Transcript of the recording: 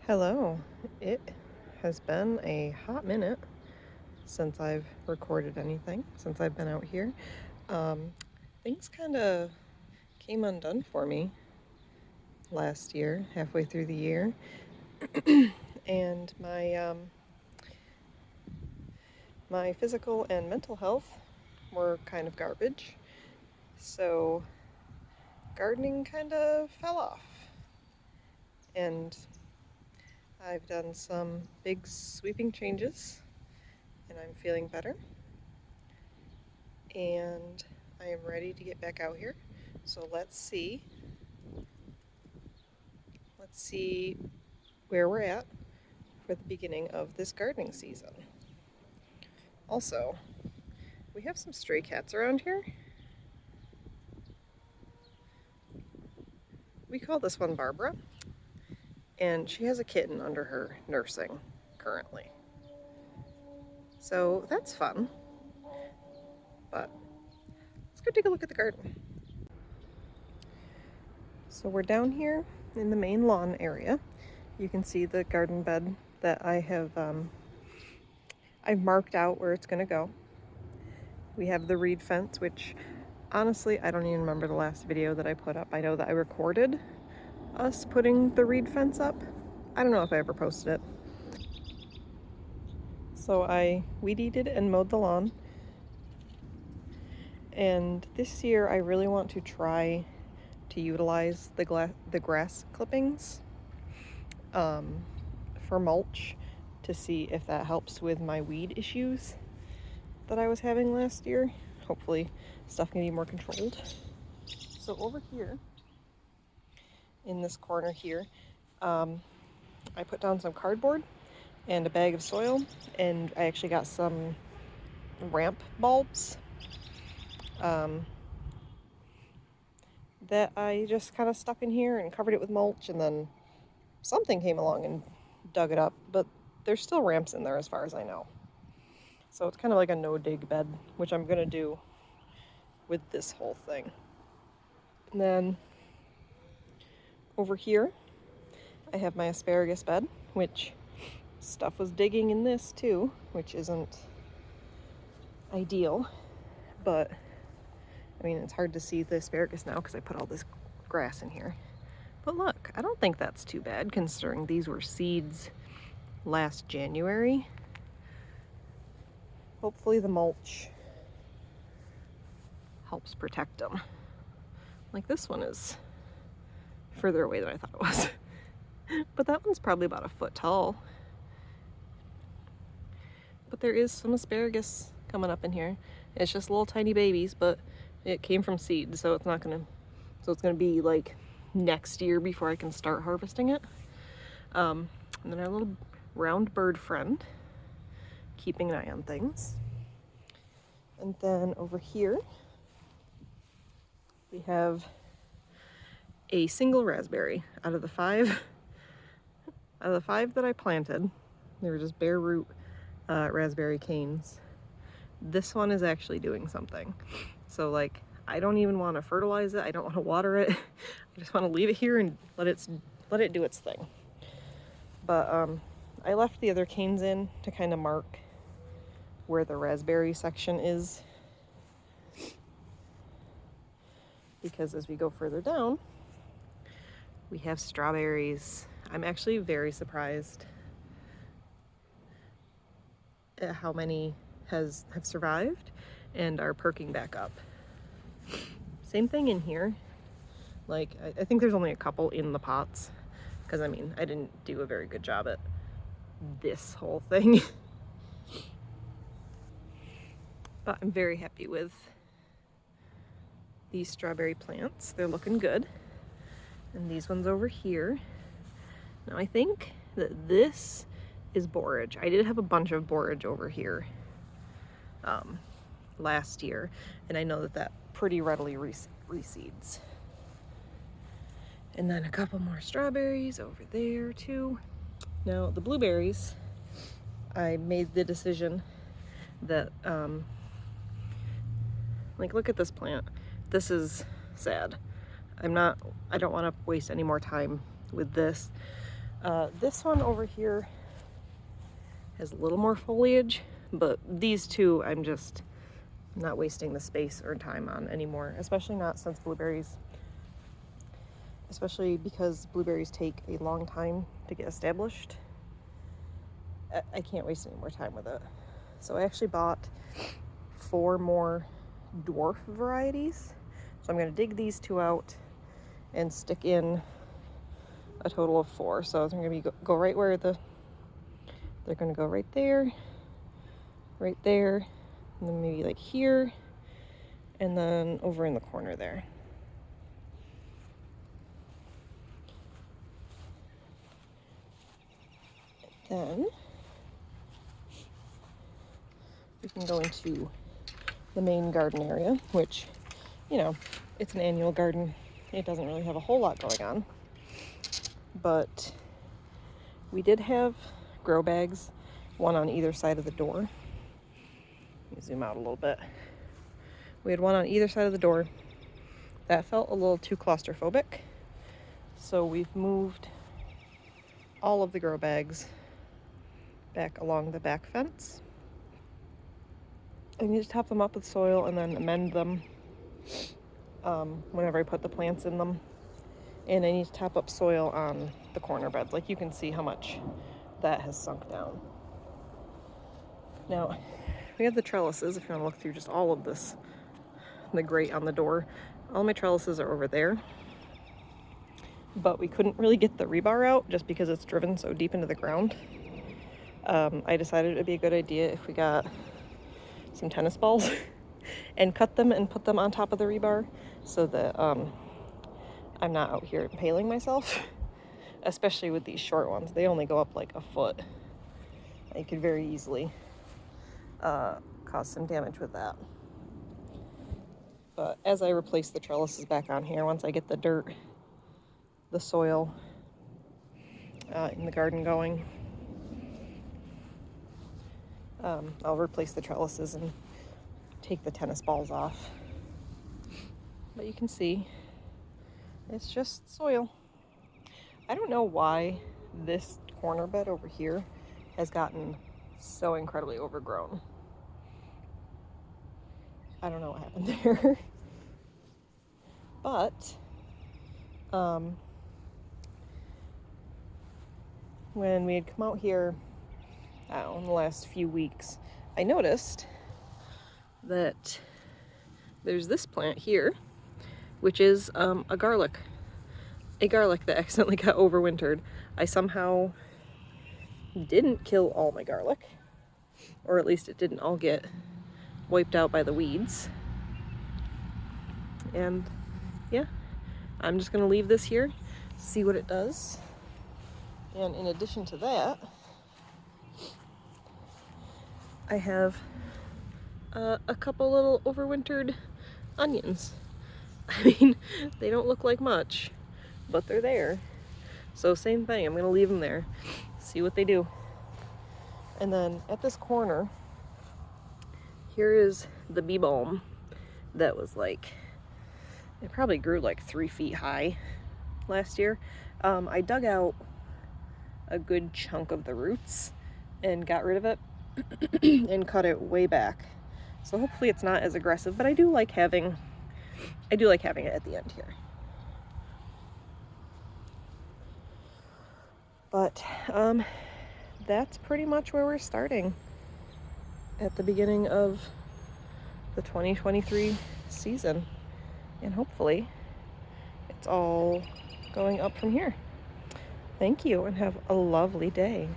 Hello. It has been a hot minute since I've recorded anything, since I've been out here. Things kind of came undone for me last year, halfway through the year, and my physical and mental health were kind of garbage. So gardening kind of fell off, and I've done some big sweeping changes, and I'm feeling better. And I am ready to get back out here. So let's see where we're at for the beginning of this gardening season. Also, we have some stray cats around here. We call this one Barbara, and she has a kitten under her nursing currently. So that's fun. But let's go take a look at the garden. So we're down here in the main lawn area. You can see the garden bed that I've marked out where it's gonna go. We have the reed fence, which honestly, I don't even remember the last video that I put up. I know that I recorded us putting the reed fence up. I don't know if I ever posted it. So I weed-eated and mowed the lawn. And this year I really want to try to utilize the grass clippings for mulch to see if that helps with my weed issues that I was having last year. Hopefully stuff can be more controlled. So over here, in this corner here, I put down some cardboard and a bag of soil, and I actually got some ramp bulbs that I just kind of stuck in here and covered it with mulch, and then something came along and dug it up, but there's still ramps in there as far as I know. So it's kind of like a no-dig bed, which I'm gonna do with this whole thing. And then over here, I have my asparagus bed, which stuff was digging in this too, which isn't ideal, but I mean, it's hard to see the asparagus now because I put all this grass in here. But look, I don't think that's too bad considering these were seeds last January. Hopefully the mulch helps protect them. Like this one is further away than I thought it was. But that one's probably about a foot tall. But there is some asparagus coming up in here. It's just little tiny babies, but it came from seed, so it's gonna be like next year before I can start harvesting it. And then our little round bird friend, keeping an eye on things. And then over here, we have a single raspberry out of the five that I planted. They were just bare root raspberry canes. This one is actually doing something. So like, I don't even want to fertilize it. I don't want to water it. I just want to leave it here and let it do its thing. But I left the other canes in to kind of mark where the raspberry section is, because as we go further down, we have strawberries. I'm actually very surprised at how many have survived and are perking back up. Same thing in here. Like, I think there's only a couple in the pots, because I mean, I didn't do a very good job at this whole thing. But I'm very happy with these strawberry plants. They're looking good. And these ones over here. Now I think that this is borage. I did have a bunch of borage over here last year, and I know that pretty readily reseeds. And then a couple more strawberries over there too. Now the blueberries, I made the decision that like, look at this plant. This is sad. I don't want to waste any more time with this. This one over here has a little more foliage, but these two I'm just not wasting the space or time on anymore, especially not since blueberries, especially because blueberries take a long time to get established. I can't waste any more time with it. So I actually bought 4 more dwarf varieties. So I'm going to dig these 2 out and stick in a total of 4. So they're going to go right where they're going to go right there, and then maybe like here, and then over in the corner there. Then we can go into the main garden area, which, you know, it's an annual garden. It doesn't really have a whole lot going on, but we did have grow bags, one on either side of the door. Let me zoom out a little bit. We had one on either side of the door. That felt a little too claustrophobic, so we've moved all of the grow bags back along the back fence. I need to top them up with soil and then amend them whenever I put the plants in them. And I need to top up soil on the corner beds. Like, you can see how much that has sunk down. Now, we have the trellises, if you want to look through just all of this, the grate on the door. All my trellises are over there. But we couldn't really get the rebar out just because it's driven so deep into the ground. I decided it would be a good idea if we got some tennis balls and cut them and put them on top of the rebar so that I'm not out here impaling myself, especially with these short ones. They only go up like a foot. I could very easily cause some damage with that. But as I replace the trellises back on here, once I get the dirt, the soil in the garden going, I'll replace the trellises and take the tennis balls off. But you can see it's just soil. I don't know why this corner bed over here has gotten so incredibly overgrown. I don't know what happened there. But when we had come out here, I don't know, in the last few weeks, I noticed that there's this plant here, which is a garlic that accidentally got overwintered. I somehow didn't kill all my garlic, or at least it didn't all get wiped out by the weeds. And yeah, I'm just gonna leave this here, see what it does. And in addition to that, I have a couple little overwintered onions. I mean, they don't look like much, but they're there. So same thing, I'm gonna leave them there, see what they do. And then at this corner, here is the bee balm that was like, it probably grew like 3 feet high last year. I dug out a good chunk of the roots and got rid of it and cut it way back. So hopefully it's not as aggressive, but I do like having it at the end here. But that's pretty much where we're starting at the beginning of the 2023 season. And hopefully it's all going up from here. Thank you and have a lovely day.